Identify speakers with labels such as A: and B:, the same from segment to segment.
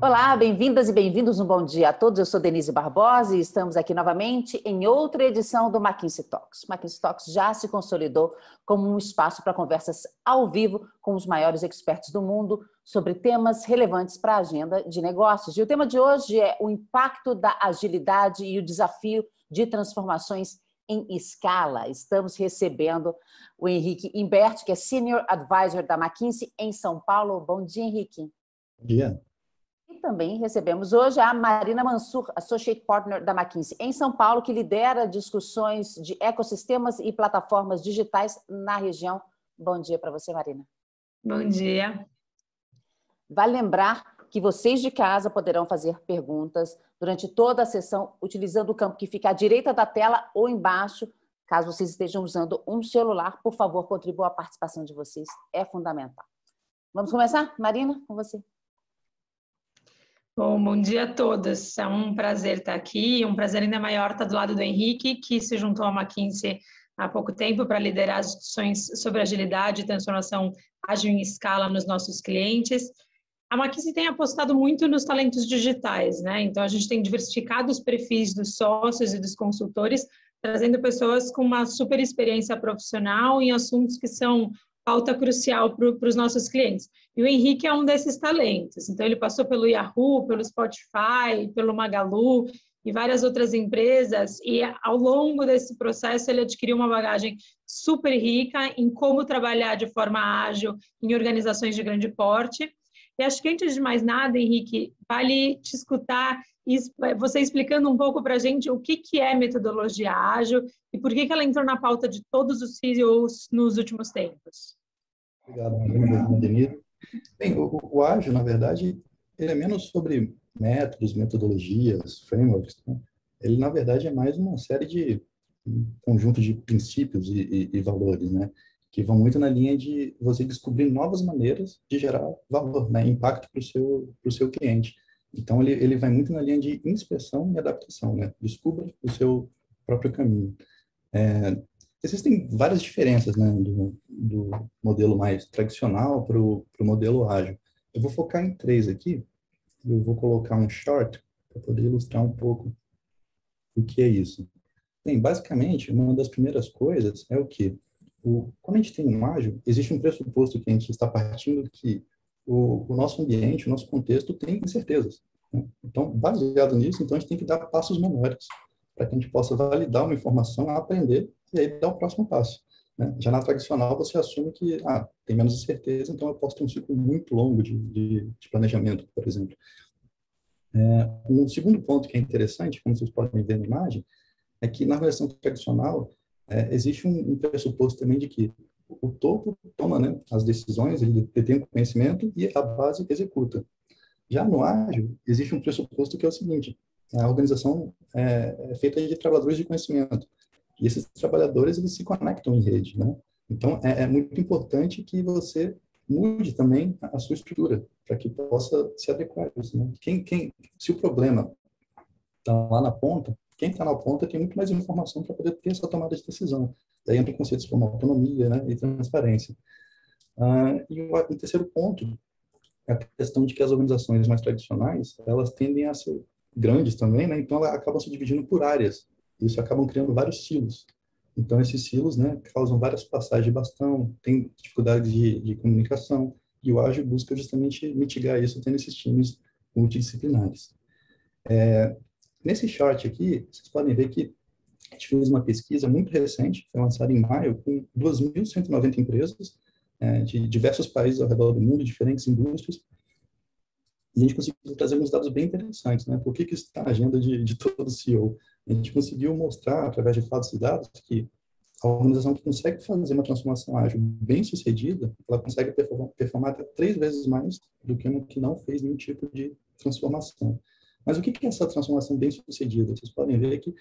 A: Olá, bem-vindas e bem-vindos, um bom dia a todos. Eu sou Denise Barbosa e estamos aqui novamente em outra edição do McKinsey Talks. O McKinsey Talks já se consolidou como um espaço para conversas ao vivo com os maiores expertos do mundo sobre temas relevantes para a agenda de negócios. E o tema de hoje é o impacto da agilidade e o desafio de transformações em escala. Estamos recebendo o Henrique Imbert, que é Senior Advisor da McKinsey em São Paulo. Bom dia, Henrique.
B: Bom dia.
A: E também recebemos hoje a Marina Mansur, Associate Partner da McKinsey em São Paulo, que lidera discussões de ecossistemas e plataformas digitais na região. Bom dia para você, Marina.
C: Bom dia.
A: Vale lembrar que vocês de casa poderão fazer perguntas durante toda a sessão utilizando o campo que fica à direita da tela ou embaixo. Caso vocês estejam usando um celular, por favor, contribua a participação de vocês, é fundamental. Vamos começar? Marina, com você.
C: Bom dia a todos. É um prazer estar aqui, um prazer ainda maior estar do lado do Henrique, que se juntou à McKinsey há pouco tempo para liderar as discussões sobre agilidade e transformação ágil em escala nos nossos clientes. A McKinsey tem apostado muito nos talentos digitais, né? Então, a gente tem diversificado os perfis dos sócios e dos consultores, trazendo pessoas com uma super experiência profissional em assuntos que são pauta crucial para os nossos clientes. E o Henrique é um desses talentos. Então, ele passou pelo Yahoo, pelo Spotify, pelo Magalu e várias outras empresas. E, ao longo desse processo, ele adquiriu uma bagagem super rica em como trabalhar de forma ágil em organizações de grande porte. E acho que, antes de mais nada, Henrique, vale te escutar você explicando um pouco para a gente o que é metodologia ágil e por que ela entrou na pauta de todos os CEOs nos últimos tempos.
B: Obrigado, Marina, Denise. Bem, o ágil, na verdade, ele é menos sobre métodos, metodologias, frameworks, né? Ele, na verdade, é mais uma série de um conjunto de princípios e valores, né? Que vão muito na linha de você descobrir novas maneiras de gerar valor, né? Impacto para o seu cliente. Então, ele vai muito na linha de inspeção e adaptação, né? Descubra o seu próprio caminho. Existem várias diferenças, né, do modelo mais tradicional para o modelo ágil. Eu vou focar em 3 aqui. Eu vou colocar um chart para poder ilustrar um pouco o que é isso. Bem, basicamente, uma das primeiras coisas é o quê? Quando a gente tem um ágil, existe um pressuposto que a gente está partindo que o nosso ambiente, o nosso contexto tem incertezas, né? Então, baseado nisso, então a gente tem que dar passos menores para que a gente possa validar uma informação, aprender e aí dar o próximo passo, né? Já na tradicional, você assume que tem menos incerteza, então eu posso ter um ciclo muito longo de planejamento, por exemplo. Um segundo ponto que é interessante, como vocês podem ver na imagem, é que na versão tradicional existe um pressuposto também de que o topo toma, né, as decisões, ele detém o conhecimento e a base executa. Já no ágil, existe um pressuposto que é o seguinte: a organização é feita de trabalhadores de conhecimento. E esses trabalhadores, eles se conectam em rede, né? Então, é muito importante que você mude também a sua estrutura, para que possa se adequar a isso, né? Se o problema está lá na ponta, quem está na ponta tem muito mais informação para poder ter essa tomada de decisão. Daí entra conceitos como autonomia, né, e transparência. E o terceiro ponto é a questão de que as organizações mais tradicionais, elas tendem a ser grandes também, né? Então elas acabam se dividindo por áreas. Isso acabam criando vários silos. Então esses silos, né, causam várias passagens de bastão, tem dificuldade de comunicação, e o ágil busca justamente mitigar isso tendo esses times multidisciplinares. Nesse chart aqui, vocês podem ver que a gente fez uma pesquisa muito recente, foi lançada em maio, com 2.190 empresas de diversos países ao redor do mundo, diferentes indústrias, e a gente conseguiu trazer uns dados bem interessantes, né? Por que isso está na agenda de todo CEO? A gente conseguiu mostrar, através de fatos e dados, que a organização que consegue fazer uma transformação ágil bem sucedida, ela consegue performar até 3 vezes mais do que uma que não fez nenhum tipo de transformação. Mas o que é essa transformação bem sucedida? Vocês podem ver que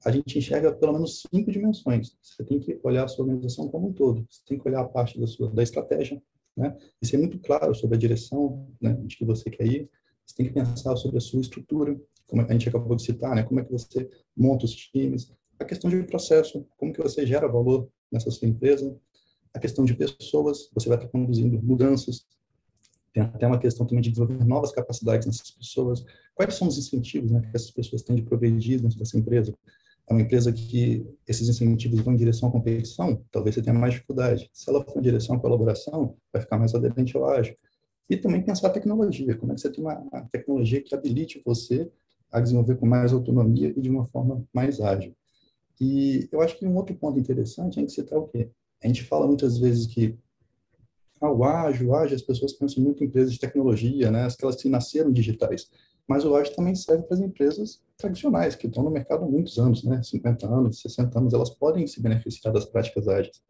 B: a gente enxerga pelo menos 5 dimensões. Você tem que olhar a sua organização como um todo. Você tem que olhar a parte da estratégia, né? E ser muito claro sobre a direção, né, de que você quer ir. Você tem que pensar sobre a sua estrutura, como a gente acabou de citar, né? Como é que você monta os times. A questão de processo, como que você gera valor nessa sua empresa. A questão de pessoas, você vai estar conduzindo mudanças. Tem até uma questão também de desenvolver novas capacidades nessas pessoas. Quais são os incentivos, né, que essas pessoas têm de progredir dentro dessa empresa? É uma empresa que esses incentivos vão em direção à competição, talvez você tenha mais dificuldade. Se ela for em direção à colaboração, vai ficar mais aderente ao ágil. E também pensar a tecnologia, como é que você tem uma tecnologia que habilite você a desenvolver com mais autonomia e de uma forma mais ágil. E eu acho que um outro ponto interessante é que citar o quê? A gente fala muitas vezes que o ágil, as pessoas pensam muito em empresas de tecnologia, né, aquelas que nasceram digitais. Mas o ágil também serve para as empresas tradicionais, que estão no mercado há muitos anos, né, 50 anos, 60 anos, elas podem se beneficiar das práticas ágeis.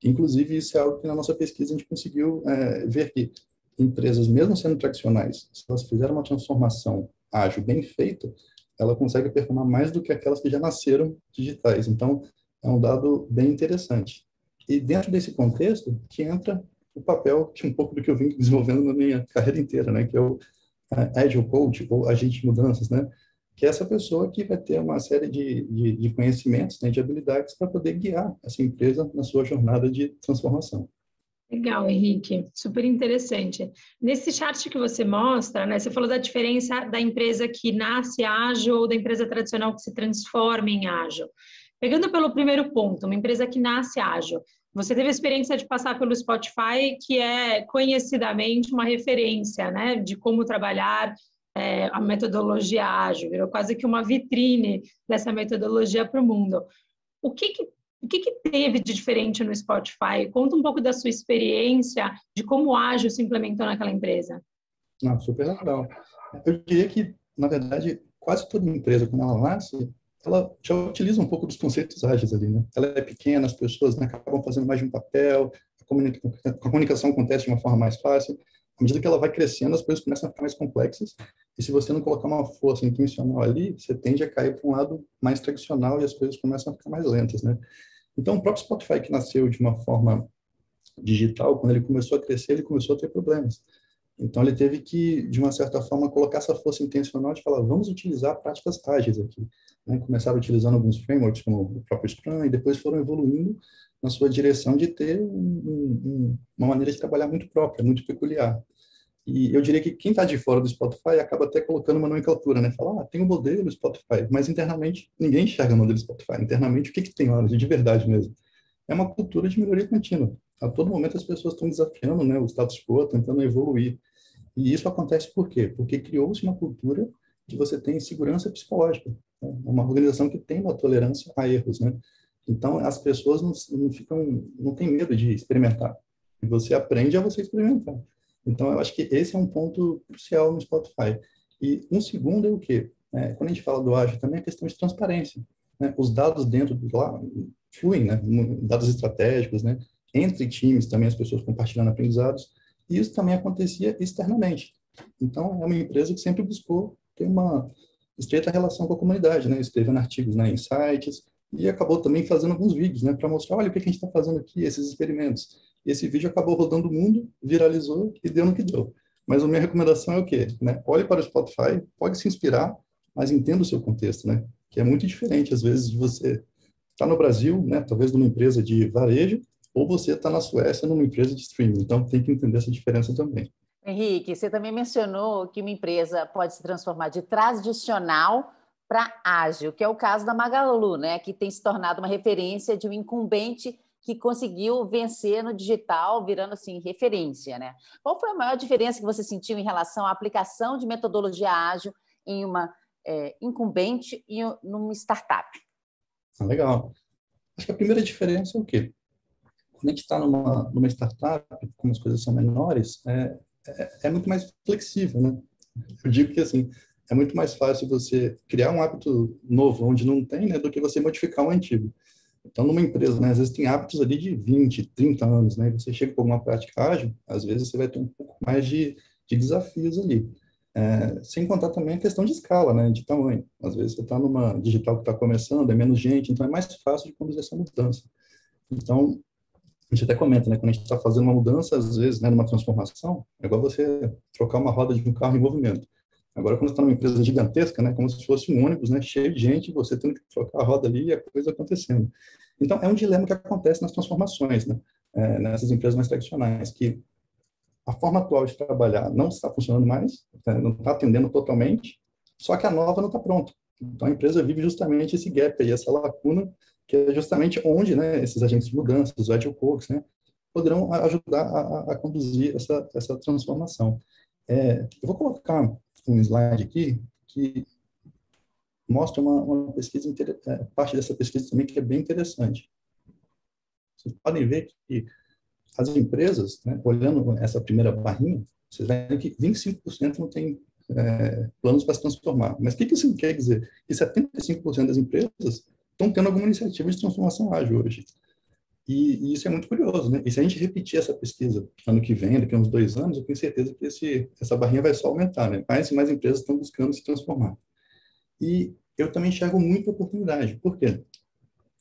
B: Inclusive, isso é algo que na nossa pesquisa a gente conseguiu ver que empresas, mesmo sendo tradicionais, se elas fizerem uma transformação ágil bem feita, ela consegue performar mais do que aquelas que já nasceram digitais. Então, é um dado bem interessante. E dentro desse contexto, que entra o papel que um pouco do que eu vim desenvolvendo na minha carreira inteira, né, que é o Agile Coach, ou agente de mudanças, né, que é essa pessoa que vai ter uma série de conhecimentos, né, de habilidades para poder guiar essa empresa na sua jornada de transformação.
C: Legal, Henrique, super interessante. Nesse chart que você mostra, né, você falou da diferença da empresa que nasce ágil ou da empresa tradicional que se transforma em ágil. Pegando pelo primeiro ponto, uma empresa que nasce ágil, você teve a experiência de passar pelo Spotify, que é conhecidamente uma referência, né, de como trabalhar a metodologia ágil, virou quase que uma vitrine dessa metodologia para o mundo. O que teve de diferente no Spotify? Conta um pouco da sua experiência, de como o ágil se implementou naquela empresa.
B: Não, super legal. Eu diria que, na verdade, quase toda empresa, quando ela nasce, ela já utiliza um pouco dos conceitos ágeis ali, né? Ela é pequena, as pessoas, né, acabam fazendo mais de um papel, a comunicação acontece de uma forma mais fácil. À medida que ela vai crescendo, as coisas começam a ficar mais complexas, e se você não colocar uma força intencional ali, você tende a cair para um lado mais tradicional e as coisas começam a ficar mais lentas, né? Então, o próprio Spotify, que nasceu de uma forma digital, quando ele começou a crescer, ele começou a ter problemas. Então, ele teve que, de uma certa forma, colocar essa força intencional de falar, vamos utilizar práticas ágeis aqui. Né? Começaram utilizando alguns frameworks, como o próprio Scrum, e depois foram evoluindo na sua direção de ter uma maneira de trabalhar muito própria, muito peculiar. E eu diria que quem está de fora do Spotify acaba até colocando uma nomenclatura, né? Fala, tem um modelo Spotify, mas internamente ninguém enxerga o modelo Spotify. Internamente, o que tem lá de verdade mesmo? É uma cultura de melhoria contínua. A todo momento as pessoas estão desafiando, né, o status quo, tentando evoluir. E isso acontece por quê? Porque criou-se uma cultura que você tem segurança psicológica. Né? É uma organização que tem uma tolerância a erros, né? Então, as pessoas não têm medo de experimentar. E você aprende a você experimentar. Então, eu acho que esse é um ponto crucial no Spotify. E um segundo é o quê? Quando a gente fala do ágil, também é a questão de transparência. Né? Os dados dentro do lá fluem, né? Dados estratégicos, né? Entre times também as pessoas compartilhando aprendizados. E isso também acontecia externamente. Então, é uma empresa que sempre buscou ter uma estreita relação com a comunidade, né? Escrevendo artigos, né, em sites, e acabou também fazendo alguns vídeos, né, para mostrar, olha o que a gente está fazendo aqui, esses experimentos. E esse vídeo acabou rodando o mundo, viralizou e deu no que deu. Mas a minha recomendação é o quê? Né? Olhe para o Spotify, pode se inspirar, mas entenda o seu contexto, né? Que é muito diferente, às vezes, de você estar no Brasil, né, talvez numa empresa de varejo, ou você está na Suécia numa empresa de streaming. Então, tem que entender essa diferença também.
A: Henrique, você também mencionou que uma empresa pode se transformar de tradicional para ágil, que é o caso da Magalu, né, que tem se tornado uma referência de um incumbente que conseguiu vencer no digital, virando assim referência, né? Qual foi a maior diferença que você sentiu em relação à aplicação de metodologia ágil em uma incumbente e numa startup?
B: Legal. Acho que a primeira diferença é o quê? Quando a gente está numa startup, como as coisas são menores, é muito mais flexível, né? Eu digo que, assim, é muito mais fácil você criar um hábito novo onde não tem, né, do que você modificar um antigo. Então, numa empresa, né, às vezes tem hábitos ali de 20, 30 anos, né, e você chega com uma prática ágil, às vezes você vai ter um pouco mais de desafios ali. Sem contar também a questão de escala, né, de tamanho. Às vezes você está numa digital que está começando, é menos gente, então é mais fácil de conduzir essa mudança. Então, a gente até comenta, né, quando a gente está fazendo uma mudança, às vezes, né, numa transformação, é igual você trocar uma roda de um carro em movimento. Agora, quando você está numa empresa gigantesca, né, como se fosse um ônibus, né, cheio de gente, você tendo que trocar a roda ali e a coisa acontecendo. Então, é um dilema que acontece nas transformações, né, nessas empresas mais tradicionais, que a forma atual de trabalhar não está funcionando mais, não está atendendo totalmente, só que a nova não está pronta. Então, a empresa vive justamente esse gap aí, essa lacuna, que é justamente onde, né, esses agentes de mudança, os agile coaches, né, poderão ajudar a conduzir essa transformação. Eu vou colocar um slide aqui que mostra uma pesquisa, parte dessa pesquisa também que é bem interessante. Vocês podem ver que as empresas, né, olhando essa primeira barrinha, vocês veem que 25% não tem planos para se transformar. Mas o que isso quer dizer? Que 75% das empresas estão tendo alguma iniciativa de transformação ágil hoje. E isso é muito curioso, né? E se a gente repetir essa pesquisa ano que vem, daqui a uns 2 anos, eu tenho certeza que essa barrinha vai só aumentar, né? Mais e mais empresas estão buscando se transformar. E eu também enxergo muita oportunidade. Por quê?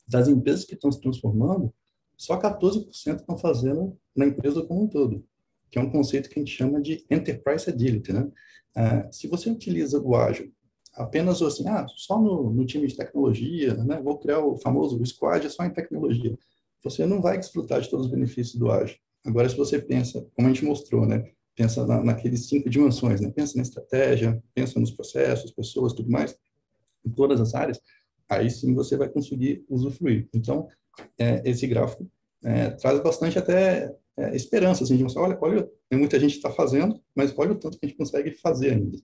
B: Das empresas que estão se transformando, só 14% estão fazendo na empresa como um todo, que é um conceito que a gente chama de Enterprise Agility, né? Se você utiliza o ágil apenas assim, só no time de tecnologia, né? Vou criar o famoso squad só em tecnologia, você não vai desfrutar de todos os benefícios do ágil. Agora, se você pensa, como a gente mostrou, né? Pensa naqueles 5 dimensões, né? Pensa na estratégia, pensa nos processos, pessoas, tudo mais, em todas as áreas, aí sim você vai conseguir usufruir. Então, esse gráfico traz bastante até esperança, assim, de mostrar, olha, tem muita gente que está fazendo, mas olha o tanto que a gente consegue fazer ainda.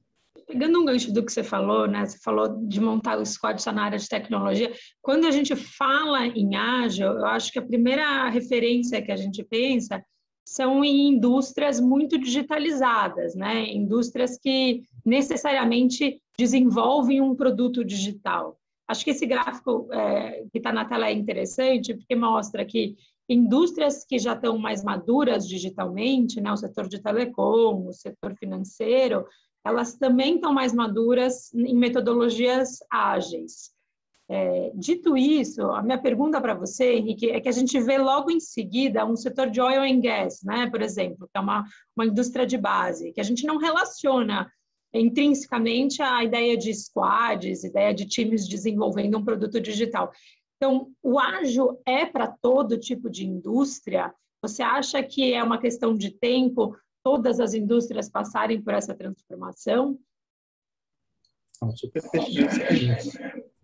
C: Pegando um gancho do que você falou, né? Você falou de montar o squad só na área de tecnologia. Quando a gente fala em ágil, eu acho que a primeira referência que a gente pensa são em indústrias muito digitalizadas, né? Indústrias que necessariamente desenvolvem um produto digital. Acho que esse gráfico que está na tela é interessante, porque mostra que indústrias que já estão mais maduras digitalmente, né? O setor de telecom, o setor financeiro, elas também estão mais maduras em metodologias ágeis. Dito isso, a minha pergunta para você, Henrique, é que a gente vê logo em seguida um setor de oil and gas, né, por exemplo, que é uma indústria de base, que a gente não relaciona intrinsecamente a ideia de squads, ideia de times desenvolvendo um produto digital. Então, o ágil é para todo tipo de indústria? Você acha que é uma questão de tempo todas as indústrias passarem por essa transformação?
B: Super pertinente.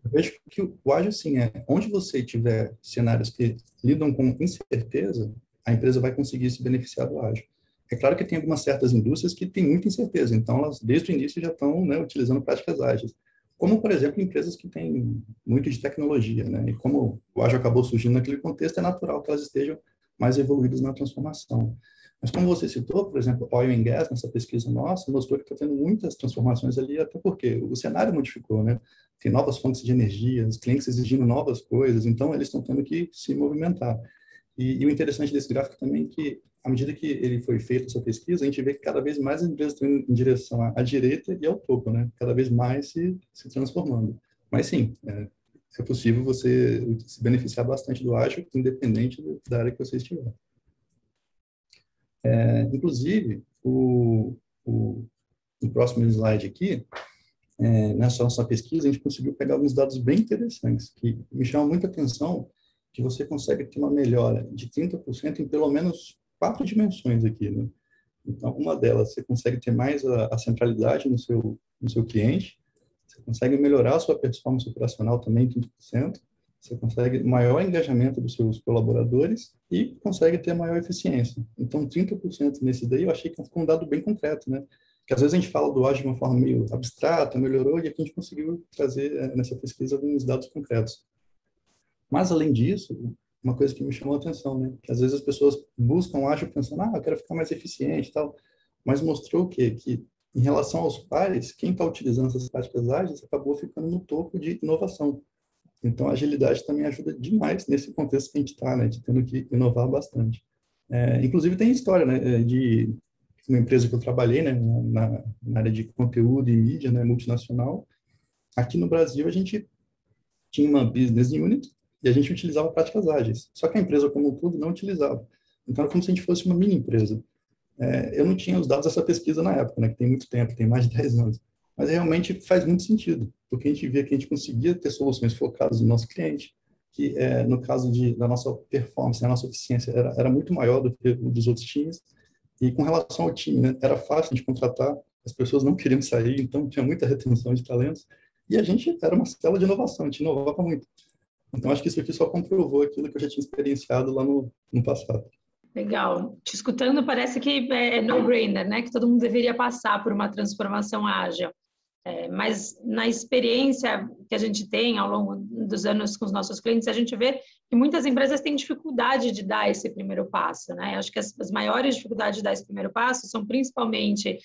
B: Eu vejo que o ágil, sim, onde você tiver cenários que lidam com incerteza, a empresa vai conseguir se beneficiar do ágil. É claro que tem algumas certas indústrias que têm muita incerteza, então elas, desde o início, já estão, né, utilizando práticas ágeis. Como, por exemplo, empresas que têm muito de tecnologia, né? E como o ágil acabou surgindo naquele contexto, é natural que elas estejam mais evoluídas na transformação. Mas como você citou, por exemplo, oil and gas, nessa pesquisa nossa, mostrou que está tendo muitas transformações ali, até porque o cenário modificou, né? Tem novas fontes de energia, os clientes exigindo novas coisas, então eles estão tendo que se movimentar. E o interessante desse gráfico também é que, à medida que ele foi feito, essa pesquisa, a gente vê que cada vez mais as empresas estão indo em direção à direita e ao topo, né? Cada vez mais se transformando. Mas sim, é possível você se beneficiar bastante do ágil, independente da área que você estiver. Inclusive, no próximo slide aqui, nessa nossa pesquisa, a gente conseguiu pegar alguns dados bem interessantes, que me chamam muita atenção, que você consegue ter uma melhora de 30% em pelo menos 4 dimensões aqui, né? Então, uma delas, você consegue ter mais a centralidade no seu cliente, você consegue melhorar a sua performance operacional também em 30%, você consegue maior engajamento dos seus colaboradores e consegue ter maior eficiência. Então, 30% nesse daí eu achei que ficou um dado bem concreto, né? Que às vezes a gente fala do ágil de uma forma meio abstrata, melhorou, e aqui a gente conseguiu trazer nessa pesquisa alguns dados concretos. Mas, além disso, uma coisa que me chamou a atenção, né? Que às vezes as pessoas buscam ágil pensando, eu quero ficar mais eficiente e tal, mas mostrou o quê? Que em relação aos pares, quem está utilizando essas práticas ágeis acabou ficando no topo de inovação. Então, a agilidade também ajuda demais nesse contexto que a gente está, né? De tendo que inovar bastante. Inclusive, tem história, né? De uma empresa que eu trabalhei, né? Na área de conteúdo e mídia, né? Multinacional. Aqui no Brasil, a gente tinha uma business unit e a gente utilizava práticas ágeis. Só que a empresa, como um todo, não utilizava. Então, era como se a gente fosse uma mini empresa. Eu não tinha os dados dessa pesquisa na época, né? Que tem muito tempo, tem mais de 10 anos. Mas realmente faz muito sentido, porque a gente via que a gente conseguia ter soluções focadas no nosso cliente, que no caso da nossa performance, a nossa eficiência era muito maior do que o dos outros times, E com relação ao time, né, era fácil de contratar, as pessoas não queriam sair, então tinha muita retenção de talentos, e a gente era uma célula de inovação, a gente inovava muito. Então, acho que isso aqui só comprovou aquilo que eu já tinha experienciado lá no passado.
C: Legal. Te escutando, parece que é no-brainer, né? Que todo mundo deveria passar por uma transformação ágil. Mas na experiência que a gente tem ao longo dos anos com os nossos clientes, a gente vê que muitas empresas têm dificuldade de dar esse primeiro passo, né? Acho que as maiores dificuldades de dar esse primeiro passo são principalmente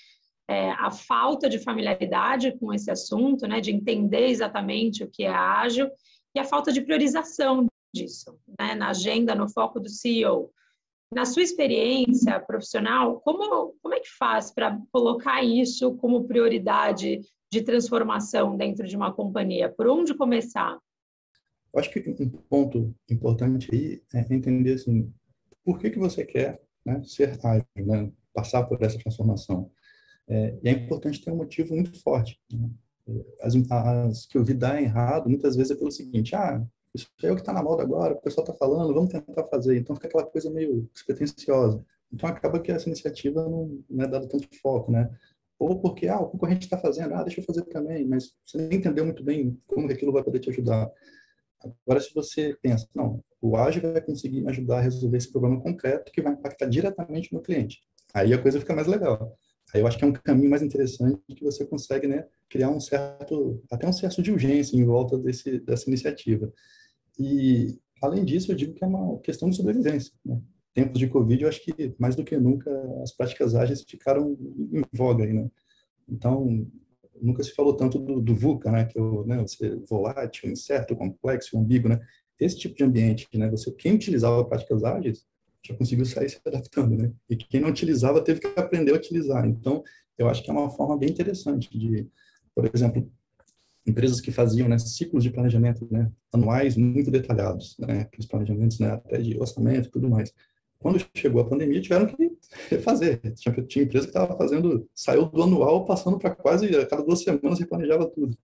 C: a falta de familiaridade com esse assunto, né? De entender exatamente o que é ágil e a falta de priorização disso, né? Na agenda, no foco do CEO. Na sua experiência profissional, como é que faz para colocar isso como prioridade de transformação dentro de uma companhia? Por onde começar?
B: Eu acho que um ponto importante aí é entender assim, por que você quer, né, ser ágil, né, passar por essa transformação. E é importante ter um motivo muito forte, né? As que eu vi dar errado, muitas vezes é pelo seguinte, isso é o que está na moda agora, o pessoal está falando, vamos tentar fazer. Então fica aquela coisa meio despretensiosa. Então acaba que essa iniciativa não é dada tanto foco, né? Ou porque, o concorrente está fazendo, deixa eu fazer também, mas você nem entendeu muito bem como que aquilo vai poder te ajudar. Agora, se você pensa, não, o ágil vai conseguir me ajudar a resolver esse problema concreto que vai impactar diretamente no cliente. Aí a coisa fica mais legal. Aí eu acho que é um caminho mais interessante que você consegue, né, criar até um senso de urgência em volta dessa iniciativa. E, além disso, eu digo que é uma questão de sobrevivência, né? Tempos de Covid, eu acho que, mais do que nunca, as práticas ágeis ficaram em voga aí, né? Então, nunca se falou tanto do VUCA, né? Que é você volátil, incerto, complexo, ambíguo, né? Esse tipo de ambiente, né? Quem utilizava práticas ágeis já conseguiu sair se adaptando, né? E quem não utilizava teve que aprender a utilizar. Então, eu acho que é uma forma bem interessante de, por exemplo, empresas que faziam, né, ciclos de planejamento, né, anuais muito detalhados, né, aqueles planejamentos, né, até de orçamento e tudo mais. Quando chegou a pandemia, tiveram que refazer. Tinha empresa que estava saiu do anual, passando para quase a cada 2 semanas replanejava tudo.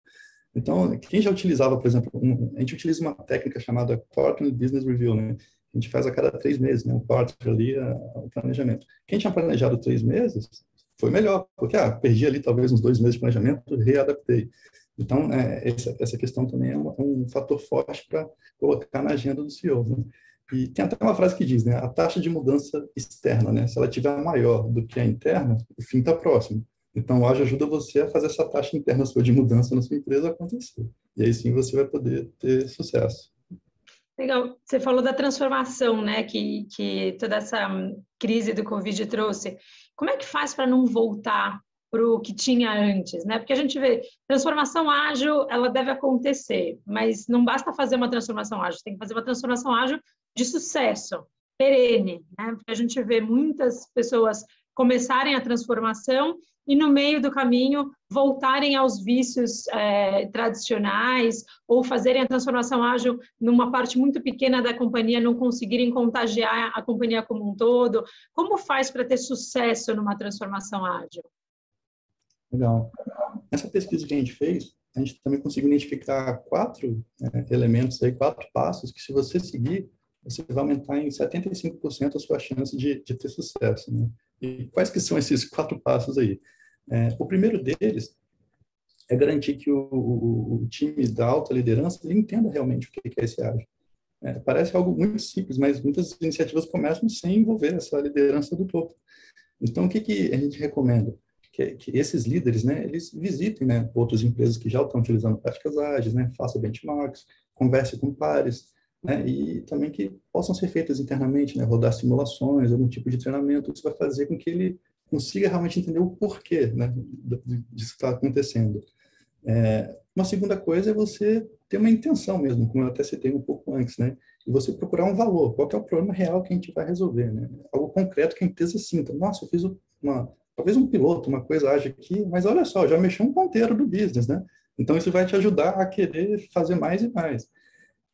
B: Então, quem já utilizava, por exemplo, a gente utiliza uma técnica chamada Quarterly Business Review, né? A gente faz a cada 3 meses, né? Um quarter ali, o planejamento. Quem tinha planejado 3 meses, foi melhor, porque, perdi ali talvez uns 2 meses de planejamento, readaptei. Então, essa questão também é um fator forte para colocar na agenda do CEO, né? E tem até uma frase que diz, né? A taxa de mudança externa, né? Se ela tiver maior do que a interna, o fim está próximo. Então, o ágil ajuda você a fazer essa taxa interna sua de mudança na sua empresa acontecer. E aí sim você vai poder ter sucesso.
C: Legal. Você falou da transformação, né? Que toda essa crise do Covid trouxe. Como é que faz para não voltar para o que tinha antes, né? Porque a gente vê, transformação ágil, ela deve acontecer, mas não basta fazer uma transformação ágil, tem que fazer uma transformação ágil de sucesso, perene, né? Porque a gente vê muitas pessoas começarem a transformação e no meio do caminho voltarem aos vícios tradicionais ou fazerem a transformação ágil numa parte muito pequena da companhia, não conseguirem contagiar a companhia como um todo. Como faz para ter sucesso numa transformação ágil?
B: Legal. Nessa pesquisa que a gente fez, a gente também conseguiu identificar 4 elementos, 4 passos que, se você seguir, você vai aumentar em 75% a sua chance de ter sucesso, né? E quais que são esses 4 passos aí? O primeiro deles é garantir que o time da alta liderança ele entenda realmente o que é esse ágil. Parece algo muito simples, mas muitas iniciativas começam sem envolver essa liderança do topo. Então, o que a gente recomenda? Que esses líderes, né, eles visitem, né, outras empresas que já estão utilizando práticas ágeis, né, façam benchmarks, converse com pares, né, e também que possam ser feitas internamente, né, rodar simulações, algum tipo de treinamento. Isso vai fazer com que ele consiga realmente entender o porquê, né, disso que está acontecendo. Uma segunda coisa é você ter uma intenção mesmo, como eu até citei um pouco antes, né, e você procurar um valor. Qual que é o problema real que a gente vai resolver, né? Algo concreto que a empresa sinta. Nossa, eu fiz talvez um piloto, uma coisa ágil aqui, mas olha só, já mexeu um ponteiro do business, né? Então, isso vai te ajudar a querer fazer mais e mais.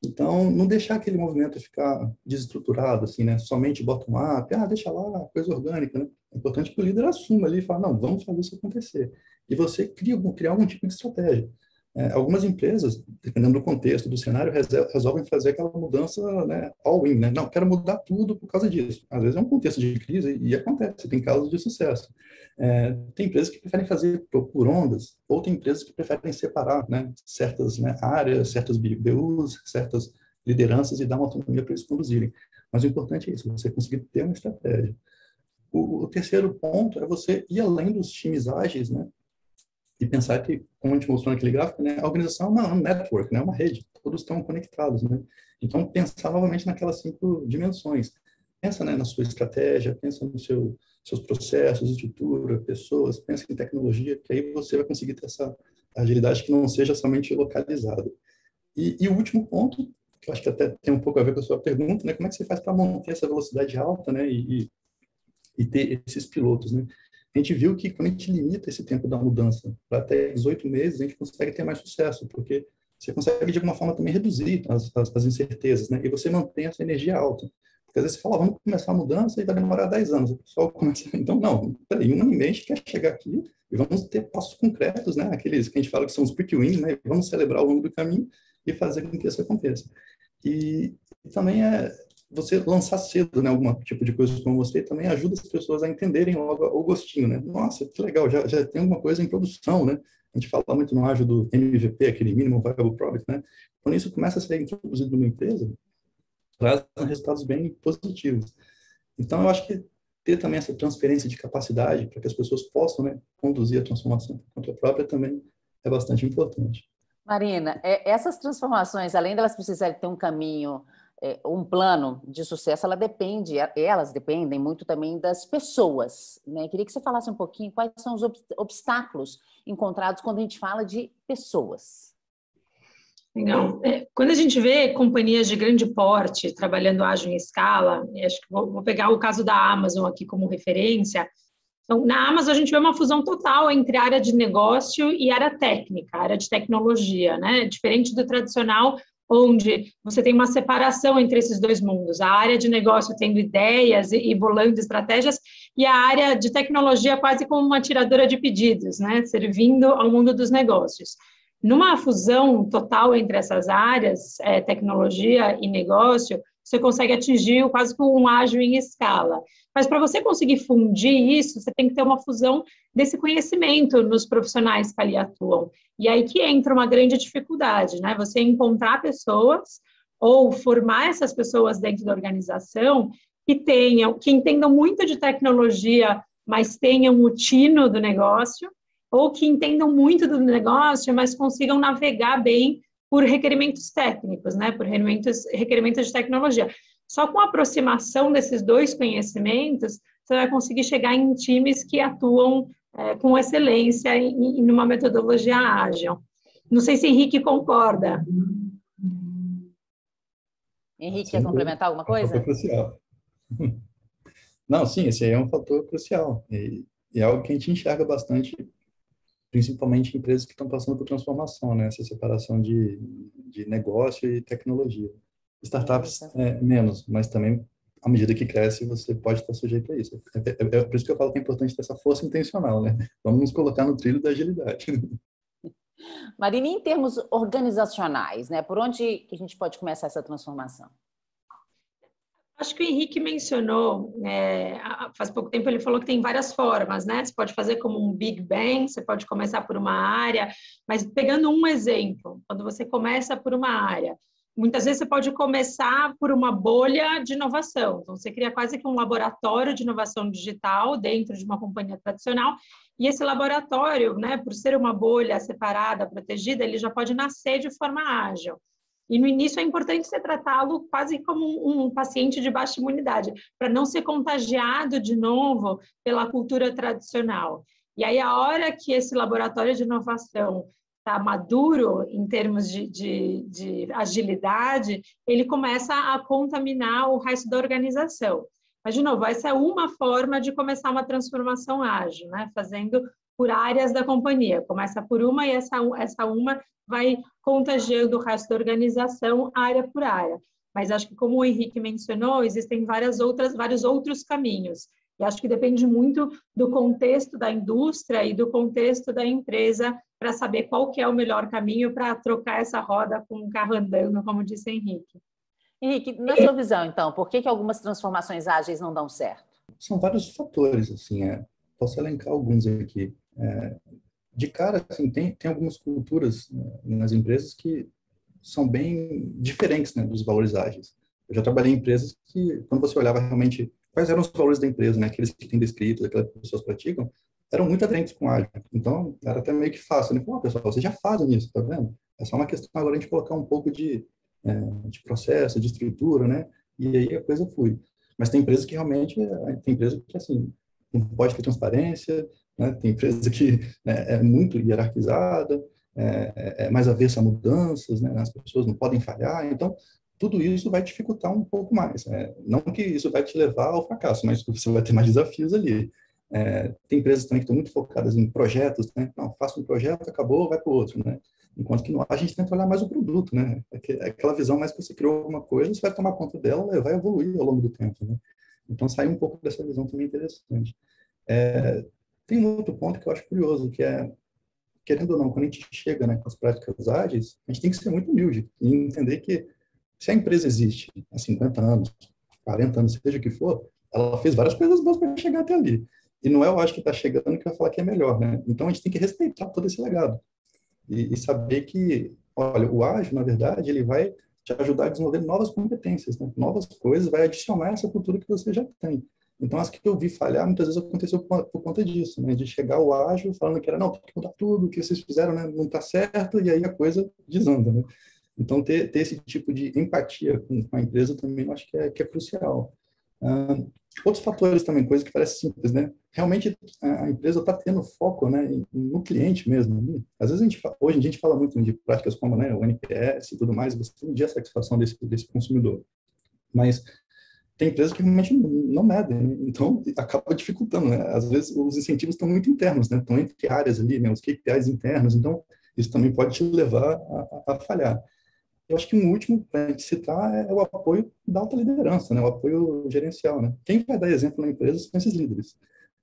B: Então, não deixar aquele movimento ficar desestruturado, assim, né? Somente bottom-up, deixa lá, coisa orgânica, né? É importante que o líder assuma ali e fale, não, vamos fazer isso acontecer. E você criar algum tipo de estratégia. Algumas empresas, dependendo do contexto, do cenário, resolvem fazer aquela mudança, né, all-in, né? Não, quero mudar tudo por causa disso. Às vezes é um contexto de crise e acontece, tem casos de sucesso. Tem empresas que preferem fazer por ondas, ou tem empresas que preferem separar, né, certas, né, áreas, certas BUs, certas lideranças e dar uma autonomia para eles conduzirem. Mas o importante é isso, você conseguir ter uma estratégia. O terceiro ponto é você ir além dos times ágeis, né? E pensar que, como a gente mostrou naquele gráfico, né, a organização é uma network, né, uma rede, todos estão conectados, né? Então, pensar novamente naquelas 5 dimensões. Pensa, né, na sua estratégia, pensa nos seus processos, estrutura, pessoas, pensa em tecnologia, que aí você vai conseguir ter essa agilidade que não seja somente localizada. E o último ponto, que eu acho que até tem um pouco a ver com a sua pergunta, né, como é que você faz para manter essa velocidade alta, né, e ter esses pilotos, né? A gente viu que quando a gente limita esse tempo da mudança para até 18 meses, a gente consegue ter mais sucesso, porque você consegue, de alguma forma, também reduzir as incertezas, né? E você mantém essa energia alta. Porque às vezes você fala, vamos começar a mudança e vai demorar 10 anos. O pessoal começa, então, não, peraí, 1 ano e meio a gente quer chegar aqui e vamos ter passos concretos, né? Aqueles que a gente fala que são os quick wins, né? Vamos celebrar ao longo do caminho e fazer com que isso aconteça. E também você lançar cedo, né, algum tipo de coisa como eu mostrei, também ajuda as pessoas a entenderem logo o gostinho, né? Nossa, que legal, já tem alguma coisa em produção, né? A gente fala muito no ágil do MVP, aquele Minimum Viable Product, né? Quando isso começa a ser introduzido numa empresa, traz resultados bem positivos. Então, eu acho que ter também essa transferência de capacidade para que as pessoas possam, né, conduzir a transformação por conta própria também é bastante importante.
A: Marina, essas transformações, além delas precisarem ter um caminho, um plano de sucesso, elas dependem muito também das pessoas, né? Queria que você falasse um pouquinho quais são os obstáculos encontrados quando a gente fala de pessoas.
C: Legal. Quando a gente vê companhias de grande porte trabalhando ágil em escala, acho que vou pegar o caso da Amazon aqui como referência. Então, na Amazon, a gente vê uma fusão total entre a área de negócio e a área técnica, a área de tecnologia, né? Diferente do tradicional, onde você tem uma separação entre esses dois mundos, a área de negócio tendo ideias e bolando estratégias, e a área de tecnologia quase como uma tiradora de pedidos, né? Servindo ao mundo dos negócios. Numa fusão total entre essas áreas, tecnologia e negócio, você consegue atingir quase que um ágil em escala. Mas para você conseguir fundir isso, você tem que ter uma fusão desse conhecimento nos profissionais que ali atuam. E aí que entra uma grande dificuldade, né? Você encontrar pessoas ou formar essas pessoas dentro da organização que entendam muito de tecnologia, mas tenham o tino do negócio, ou que entendam muito do negócio, mas consigam navegar bem por requerimentos técnicos, né? Por requerimentos de tecnologia. Só com a aproximação desses dois conhecimentos, você vai conseguir chegar em times que atuam com excelência em uma metodologia ágil. Não sei se Henrique concorda.
A: Henrique, quer complementar alguma coisa?
B: É um fator crucial. Não, sim, esse aí é um fator crucial. E é algo que a gente enxerga bastante, principalmente em empresas que estão passando por transformação, né? Essa separação de negócio e tecnologia. Startups menos, mas também, à medida que cresce, você pode estar sujeito a isso. É por isso que eu falo que é importante ter essa força intencional, né? Vamos nos colocar no trilho da agilidade.
A: Marina, em termos organizacionais, né? Por onde que a gente pode começar essa transformação?
C: Acho que o Henrique mencionou, faz pouco tempo ele falou que tem várias formas, né? Você pode fazer como um Big Bang, você pode começar por uma área, mas pegando um exemplo, quando você começa por uma área, muitas vezes você pode começar por uma bolha de inovação. Então, você cria quase que um laboratório de inovação digital dentro de uma companhia tradicional, e esse laboratório, né, por ser uma bolha separada, protegida, ele já pode nascer de forma ágil. E no início é importante você tratá-lo quase como um paciente de baixa imunidade, para não ser contagiado de novo pela cultura tradicional. E aí, a hora que esse laboratório de inovação está maduro em termos de agilidade, ele começa a contaminar o resto da organização. Mas, de novo, essa é uma forma de começar uma transformação ágil, né? Fazendo por áreas da companhia. Começa por uma e essa uma vai contagiando o resto da organização, área por área. Mas acho que, como o Henrique mencionou, existem vários outros caminhos. E acho que depende muito do contexto da indústria e do contexto da empresa para saber qual que é o melhor caminho para trocar essa roda com o carro andando, como disse Henrique.
A: Henrique, na sua visão, então, por que algumas transformações ágeis não dão certo?
B: São vários fatores, assim, posso elencar alguns aqui. De cara, assim, tem algumas culturas, né, nas empresas que são bem diferentes, né, dos valores ágeis. Eu já trabalhei em empresas que, quando você olhava realmente quais eram os valores da empresa, né, aqueles que têm descritos, aquelas que as pessoas praticam, eram muito aderentes com o ágil. Então, era até meio que fácil. Né? Pessoal, vocês já fazem isso, tá vendo? É só uma questão agora de a gente colocar um pouco de processo, de estrutura, né? E aí a coisa flui. Mas tem empresas que realmente, tem empresa que, assim, não pode ter transparência, né? Tem empresa que, né, é muito hierarquizada, é mais avessa a mudanças, né? As pessoas não podem falhar. Então, tudo isso vai dificultar um pouco mais. Não que isso vai te levar ao fracasso, mas você vai ter mais desafios ali. Tem empresas também que estão muito focadas em projetos, né? Não, faça um projeto, acabou, vai para o outro, né? Enquanto que a gente tenta olhar mais o produto, né? Aquela visão mais que você criou alguma coisa, você vai tomar conta dela e vai evoluir ao longo do tempo, né? Então, sair um pouco dessa visão também é interessante. Tem um outro ponto que eu acho curioso, que querendo ou não, quando a gente chega, né, com as práticas ágeis, a gente tem que ser muito humilde e entender que se a empresa existe há 50 anos, 40 anos, seja o que for, ela fez várias coisas boas para chegar até ali. E não é o ágil que está chegando que vai falar que é melhor, né? Então, a gente tem que respeitar todo esse legado. E saber que, olha, o ágil, na verdade, ele vai te ajudar a desenvolver novas competências, né? Novas coisas, vai adicionar essa cultura que você já tem. Então, as que eu vi falhar, muitas vezes aconteceu por conta disso, né? De chegar o ágil falando que era, não, tem que mudar tudo, o que vocês fizeram, né, não está certo, e aí a coisa desanda, né? Então, ter esse tipo de empatia com a empresa também eu acho que é crucial. Outros fatores também, coisas que parecem simples, né? Realmente a empresa está tendo foco, né, no cliente mesmo. Né? Às vezes hoje em dia a gente fala muito de práticas como, né, o NPS e tudo mais, você medir a satisfação desse consumidor. Mas tem empresas que realmente não medem, né? Então acaba dificultando, né? Às vezes os incentivos estão muito internos, né? Estão entre áreas ali, né? Os KPIs internos, então isso também pode te levar a falhar. Eu acho que um último para a gente citar é o apoio da alta liderança, né? O apoio gerencial, né? Quem vai dar exemplo na empresa são esses líderes.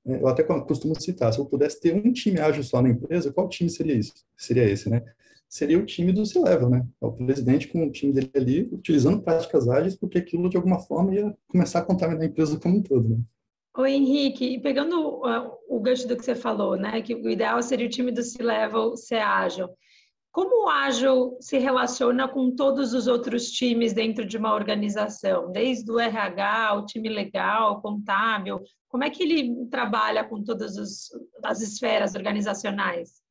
B: Eu até costumo citar, se eu pudesse ter um time ágil só na empresa, qual time seria isso? Seria esse, né? Seria o time do C-Level, né? O presidente com o time dele ali, utilizando práticas ágeis, porque aquilo, de alguma forma, ia começar a contaminar a empresa como um todo, né?
C: Oi, Henrique, pegando o gancho do que você falou, né? Que o ideal seria o time do C-Level ser ágil. Como o ágil se relaciona com todos os outros times dentro de uma organização? Desde o RH, o time legal, contábil, como é que ele trabalha com todas as esferas organizacionais?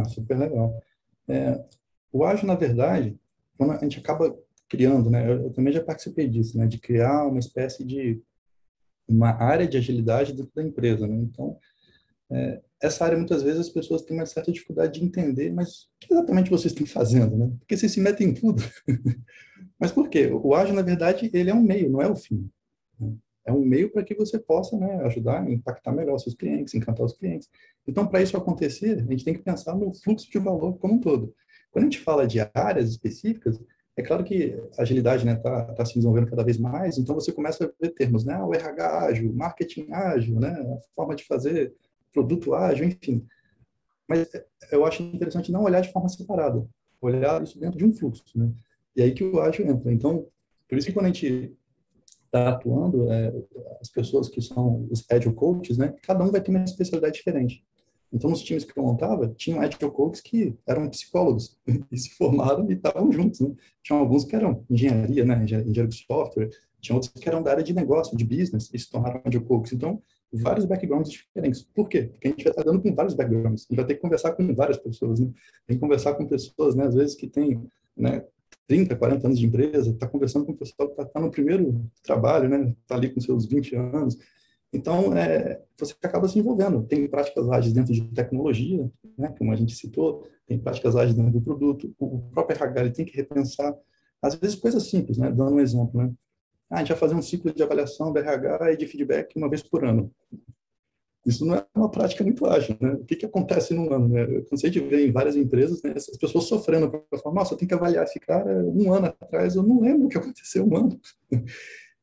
B: Super legal. O ágil, na verdade, quando a gente acaba criando, né? Eu também já participei disso, né? De criar uma espécie de uma área de agilidade dentro da empresa, né? Então, essa área, muitas vezes, as pessoas têm uma certa dificuldade de entender, mas o que exatamente vocês estão fazendo, né? Porque vocês se metem em tudo. Mas por quê? O ágil, na verdade, ele é um meio, não é o fim. Né? É um meio para que você possa, né, ajudar a impactar melhor os seus clientes, encantar os clientes. Então, para isso acontecer, a gente tem que pensar no fluxo de valor como um todo. Quando a gente fala de áreas específicas, é claro que a agilidade, né, tá se desenvolvendo cada vez mais, então você começa a ver termos, né, o RH ágil, marketing ágil, né, a forma de fazer produto ágil, enfim. Mas eu acho interessante não olhar de forma separada, olhar isso dentro de um fluxo, né? E aí que o ágil entra. Então, por isso que quando a gente está atuando, as pessoas que são os agile coaches, né, cada um vai ter uma especialidade diferente. Então, nos times que eu montava, tinham agile coaches que eram psicólogos e se formaram e estavam juntos, né? Tinham alguns que eram engenharia, né, engenharia de software, tinha outros que eram da área de negócio, de business, e se tornaram agile coaches. Então, vários backgrounds diferentes. Por quê? Porque a gente vai estar dando com vários backgrounds. A gente vai ter que conversar com várias pessoas, né? Tem que conversar com pessoas, né, às vezes que têm, né, 30, 40 anos de empresa, está conversando com o pessoal que está no primeiro trabalho, né? Está ali com seus 20 anos. Então, você acaba se envolvendo. Tem práticas ágeis dentro de tecnologia, né? Como a gente citou, tem práticas ágeis dentro do produto. O próprio RH ele tem que repensar, às vezes, coisas simples, né? Dando um exemplo, né? A gente vai fazer um ciclo de avaliação do RH e de feedback uma vez por ano. Isso não é uma prática muito ágil, né? O que acontece num ano, né? Eu cansei de ver em várias empresas, né, as pessoas sofrendo para falar, nossa, eu tenho que avaliar esse cara um ano atrás, eu não lembro o que aconteceu um ano.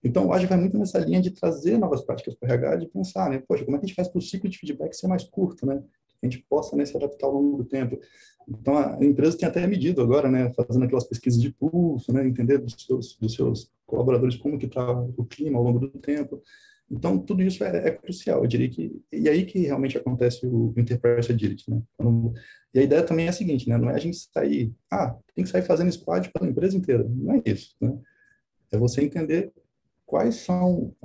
B: Então, o Agile vai muito nessa linha de trazer novas práticas para o RH, de pensar, né? Poxa, como é que a gente faz para o ciclo de feedback ser mais curto, né? Que a gente possa, né, se adaptar ao longo do tempo. Então, a empresa tem até medido agora, né, fazendo aquelas pesquisas de pulso, né, entender dos seus colaboradores como que está o clima ao longo do tempo. Então, tudo isso é crucial, eu diria que... E aí que realmente acontece o Enterprise Agility, né? E a ideia também é a seguinte, né? Não é a gente sair... tem que sair fazendo squad pela empresa inteira. Não é isso, né? É você entender quais são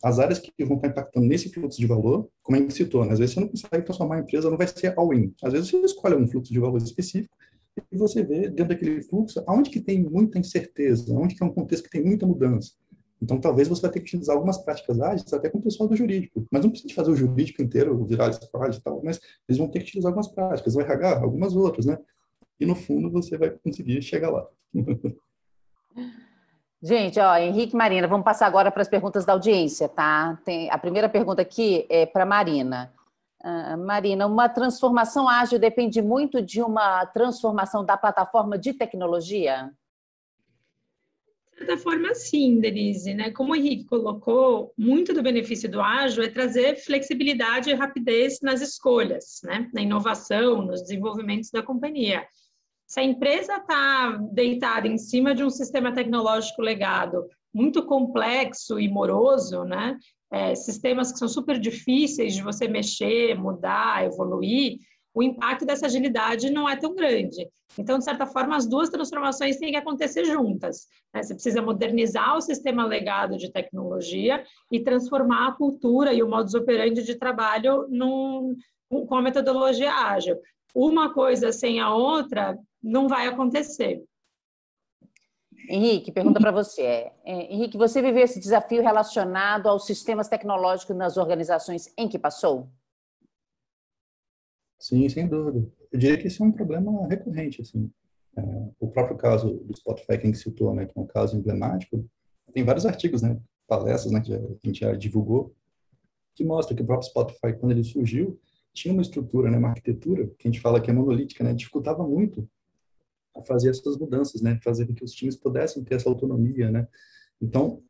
B: as áreas que vão estar impactando nesse fluxo de valor, como a gente citou, né? Às vezes você não consegue transformar a empresa, não vai ser all-in. Às vezes você escolhe um fluxo de valor específico e você vê dentro daquele fluxo aonde que tem muita incerteza, onde que é um contexto que tem muita mudança. Então, talvez você vai ter que utilizar algumas práticas ágeis até com o pessoal do jurídico. Mas não precisa fazer o jurídico inteiro, virar squad e tal, mas eles vão ter que utilizar algumas práticas, o RH, algumas outras, né? E no fundo você vai conseguir chegar lá.
A: Gente, ó, Henrique e Marina, vamos passar agora para as perguntas da audiência, tá? A primeira pergunta aqui é para Marina. Marina, uma transformação ágil depende muito de uma transformação da plataforma de tecnologia?
C: De certa forma, sim, Denise, né? Como o Henrique colocou, muito do benefício do ágil é trazer flexibilidade e rapidez nas escolhas, né? Na inovação, nos desenvolvimentos da companhia. Se a empresa está deitada em cima de um sistema tecnológico legado muito complexo e moroso, né? Sistemas que são super difíceis de você mexer, mudar, evoluir, o impacto dessa agilidade não é tão grande. Então, de certa forma, as duas transformações têm que acontecer juntas, né? Você precisa modernizar o sistema legado de tecnologia e transformar a cultura e o modus operandi de trabalho com a metodologia ágil. Uma coisa sem a outra não vai acontecer.
A: Henrique, pergunta para você. Henrique, você viveu esse desafio relacionado aos sistemas tecnológicos nas organizações em que passou?
B: Sim, sem dúvida. Eu diria que esse é um problema recorrente, assim. O próprio caso do Spotify que a gente citou, né, que é um caso emblemático, tem vários artigos, né, palestras, né, que a gente já divulgou, que mostra que o próprio Spotify, quando ele surgiu, tinha uma estrutura, né, uma arquitetura, que a gente fala que é monolítica, né, dificultava muito a fazer essas mudanças, né, fazer com que os times pudessem ter essa autonomia, né. Então,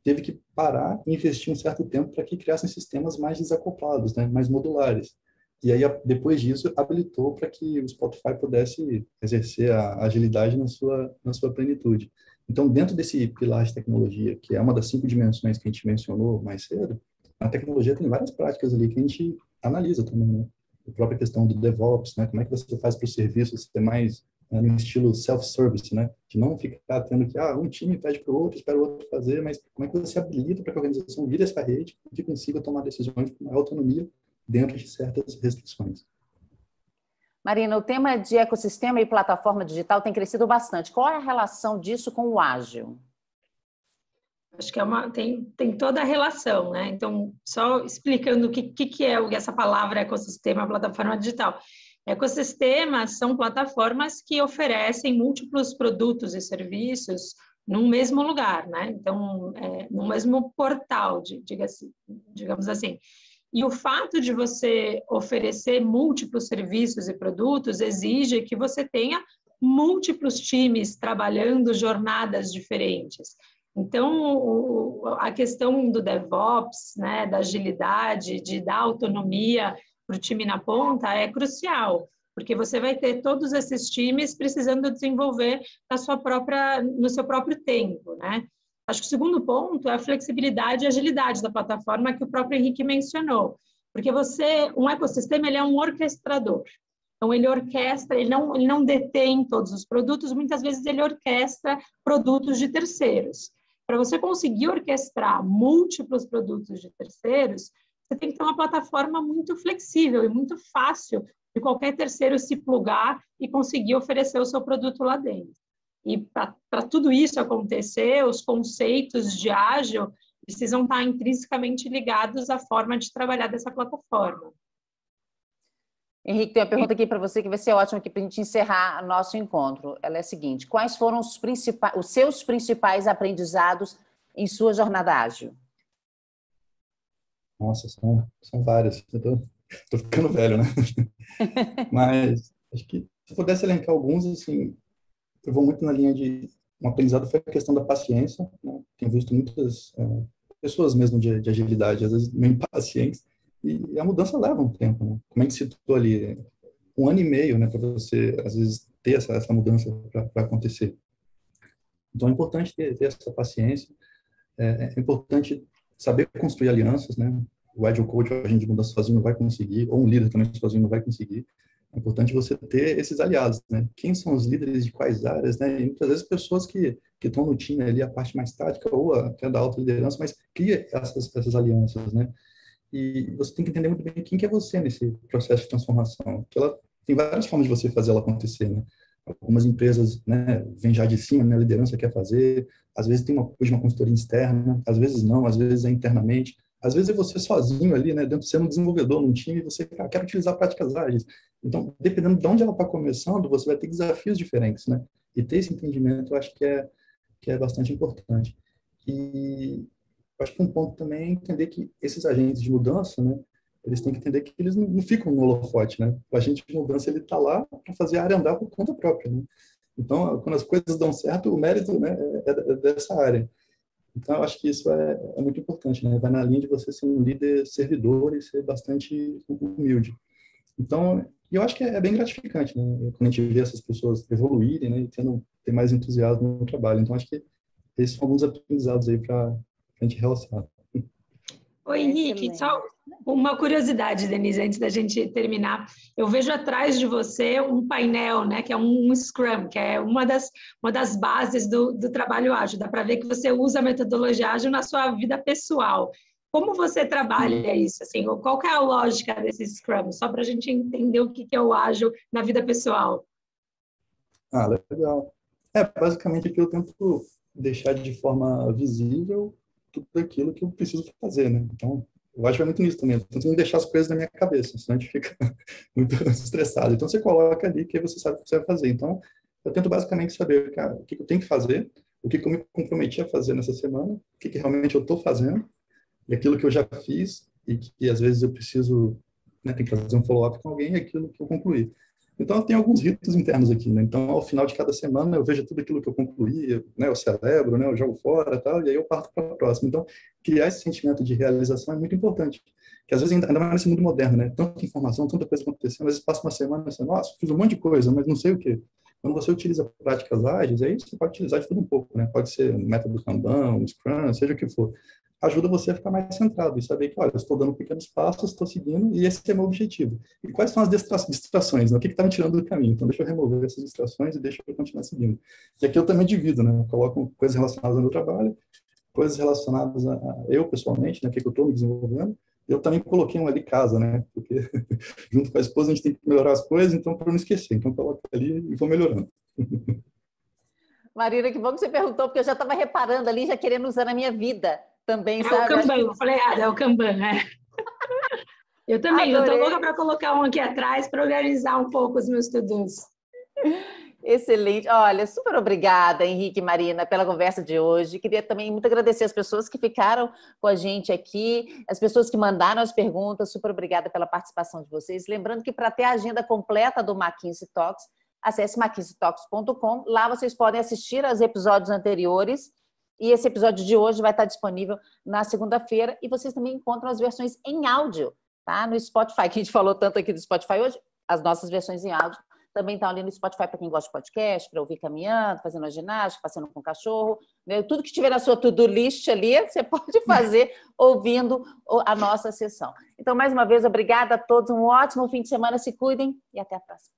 B: teve que parar e investir um certo tempo para que criassem sistemas mais desacoplados, né, mais modulares. E aí, depois disso, habilitou para que o Spotify pudesse exercer a agilidade na sua plenitude. Então, dentro desse pilar de tecnologia, que é uma das 5 dimensões que a gente mencionou mais cedo, a tecnologia tem várias práticas ali que a gente analisa também, né? A própria questão do DevOps, né? Como é que você faz para o serviço ser mais no estilo self-service, né? De não ficar tendo que, um time pede para o outro, espera o outro fazer, mas como é que você habilita para que a organização vire essa rede e que consiga tomar decisões com maior autonomia dentro de certas restrições.
A: Marina, o tema de ecossistema e plataforma digital tem crescido bastante. Qual é a relação disso com o ágil?
C: Acho que tem toda a relação, né? Então, só explicando o que é essa palavra ecossistema, plataforma digital. Ecossistemas são plataformas que oferecem múltiplos produtos e serviços num mesmo lugar, né? Então, no mesmo portal, digamos assim. E o fato de você oferecer múltiplos serviços e produtos exige que você tenha múltiplos times trabalhando jornadas diferentes. Então, a questão do DevOps, né, da agilidade, de dar autonomia para o time na ponta é crucial, porque você vai ter todos esses times precisando desenvolver no seu próprio tempo, né? Acho que o segundo ponto é a flexibilidade e agilidade da plataforma que o próprio Henrique mencionou, porque um ecossistema, ele é um orquestrador. Então, ele orquestra, ele não detém todos os produtos, muitas vezes ele orquestra produtos de terceiros. Para você conseguir orquestrar múltiplos produtos de terceiros, você tem que ter uma plataforma muito flexível e muito fácil de qualquer terceiro se plugar e conseguir oferecer o seu produto lá dentro. E para tudo isso acontecer, os conceitos de ágil precisam estar intrinsecamente ligados à forma de trabalhar dessa plataforma.
A: Henrique, tem uma pergunta aqui para você que vai ser ótima para a gente encerrar nosso encontro. Ela é a seguinte: quais foram os seus principais aprendizados em sua jornada ágil?
B: Nossa, são vários. Eu tô ficando velho, né? Mas acho que se eu pudesse elencar alguns, assim, eu vou muito na linha de um aprendizado foi a questão da paciência, né? Tenho visto muitas pessoas mesmo de agilidade, às vezes meio impacientes, e a mudança leva um tempo, né? Como é que se citou ali, 1 ano e meio, né, para você, às vezes, ter essa mudança para acontecer. Então, é importante ter essa paciência, é importante saber construir alianças, né? O Agile Coach, a gente de mudança sozinho não vai conseguir, ou um líder também sozinho não vai conseguir. É importante você ter esses aliados, né? Quem são os líderes de quais áreas, né? E muitas vezes pessoas que estão no time ali, a parte mais tática ou até da alta liderança, mas cria essas alianças, né? E você tem que entender muito bem quem que é você nesse processo de transformação. Que ela tem várias formas de você fazer ela acontecer, né? Algumas empresas, né, vêm já de cima, né, a liderança quer fazer, às vezes tem uma consultoria externa, às vezes não, às vezes é internamente, às vezes é você sozinho ali, né, dentro de ser um desenvolvedor num time, e você quer utilizar práticas ágeis. Então, dependendo de onde ela está começando, você vai ter desafios diferentes, né? E ter esse entendimento, eu acho que é bastante importante. E eu acho que um ponto também é entender que esses agentes de mudança, né, eles têm que entender que eles não ficam no holofote, né? O agente de mudança, ele está lá para fazer a área andar por conta própria, né? Então, quando as coisas dão certo, o mérito, né, é dessa área. Então, eu acho que isso é muito importante, né? Vai na linha de você ser um líder servidor e ser bastante humilde. Então, eu acho que é bem gratificante, né? Quando a gente vê essas pessoas evoluírem, né? E ter mais entusiasmo no trabalho. Então, acho que esses são alguns aprendizados aí para a gente realçar.
C: Oi, Henrique, só uma curiosidade, Denise, antes da gente terminar. Eu vejo atrás de você um painel, né, que é um Scrum, que é uma das bases do trabalho ágil. Dá para ver que você usa a metodologia ágil na sua vida pessoal. Como você trabalha isso? Assim, qual que é a lógica desse Scrum? Só para a gente entender o que é o ágil na vida pessoal.
B: Ah, legal. Basicamente aqui eu tento deixar de forma visível tudo aquilo que eu preciso fazer, né? Então, eu acho que é muito nisso também. Eu tento não deixar as coisas na minha cabeça, senão a gente fica muito estressado. Então, você coloca ali que aí você sabe o que você vai fazer. Então, eu tento basicamente saber, cara, o que eu tenho que fazer, o que eu me comprometi a fazer nessa semana, o que realmente eu estou fazendo, e aquilo que eu já fiz, e que às vezes eu preciso, né, tem que fazer um follow-up com alguém, é aquilo que eu concluí. Então, eu tenho alguns ritos internos aqui, né? Então, ao final de cada semana, eu vejo tudo aquilo que eu concluí, né? Eu celebro, né? Eu jogo fora, tal, e aí eu parto para a próxima. Então, criar esse sentimento de realização é muito importante. Que às vezes, ainda mais nesse mundo moderno, né? Tanta informação, tanta coisa acontecendo, às vezes passa uma semana e você, nossa, fiz um monte de coisa, mas não sei o quê. Quando você utiliza práticas ágeis, aí você pode utilizar de tudo um pouco, né? Pode ser um método Kanban, um Scrum, seja o que for. Ajuda você a ficar mais centrado e saber que, olha, eu estou dando pequenos passos, estou seguindo e esse é o meu objetivo. E quais são as distrações? Né? O que está me tirando do caminho? Então, deixa eu remover essas distrações e deixa eu continuar seguindo. E aqui eu também divido, né? Eu coloco coisas relacionadas ao meu trabalho, coisas relacionadas a eu, pessoalmente, né? O que eu estou me desenvolvendo. Eu também coloquei um ali casa, né? Porque junto com a esposa a gente tem que melhorar as coisas, então, para não esquecer. Então, coloco ali e vou melhorando.
A: Marina, que bom que você perguntou, porque eu já estava reparando ali, já querendo usar na minha vida também, sabe?
C: É o Kanban, eu falei errado, é o Kanban, né? Eu também, eu estou louca para colocar um aqui atrás para organizar um pouco os meus to-dos.
A: Excelente. Olha, super obrigada, Henrique e Marina, pela conversa de hoje. Queria também muito agradecer as pessoas que ficaram com a gente aqui, as pessoas que mandaram as perguntas. Super obrigada pela participação de vocês. Lembrando que para ter a agenda completa do McKinsey Talks, acesse mckinseytalks.com. Lá vocês podem assistir aos episódios anteriores e esse episódio de hoje vai estar disponível na segunda-feira e vocês também encontram as versões em áudio, tá? No Spotify, que a gente falou tanto aqui do Spotify hoje, as nossas versões em áudio também estão ali no Spotify para quem gosta de podcast, para ouvir caminhando, fazendo a ginástica, passeando com o cachorro, né? Tudo que tiver na sua to-do list ali, você pode fazer ouvindo a nossa sessão. Então, mais uma vez, obrigada a todos, um ótimo fim de semana, se cuidem e até a próxima.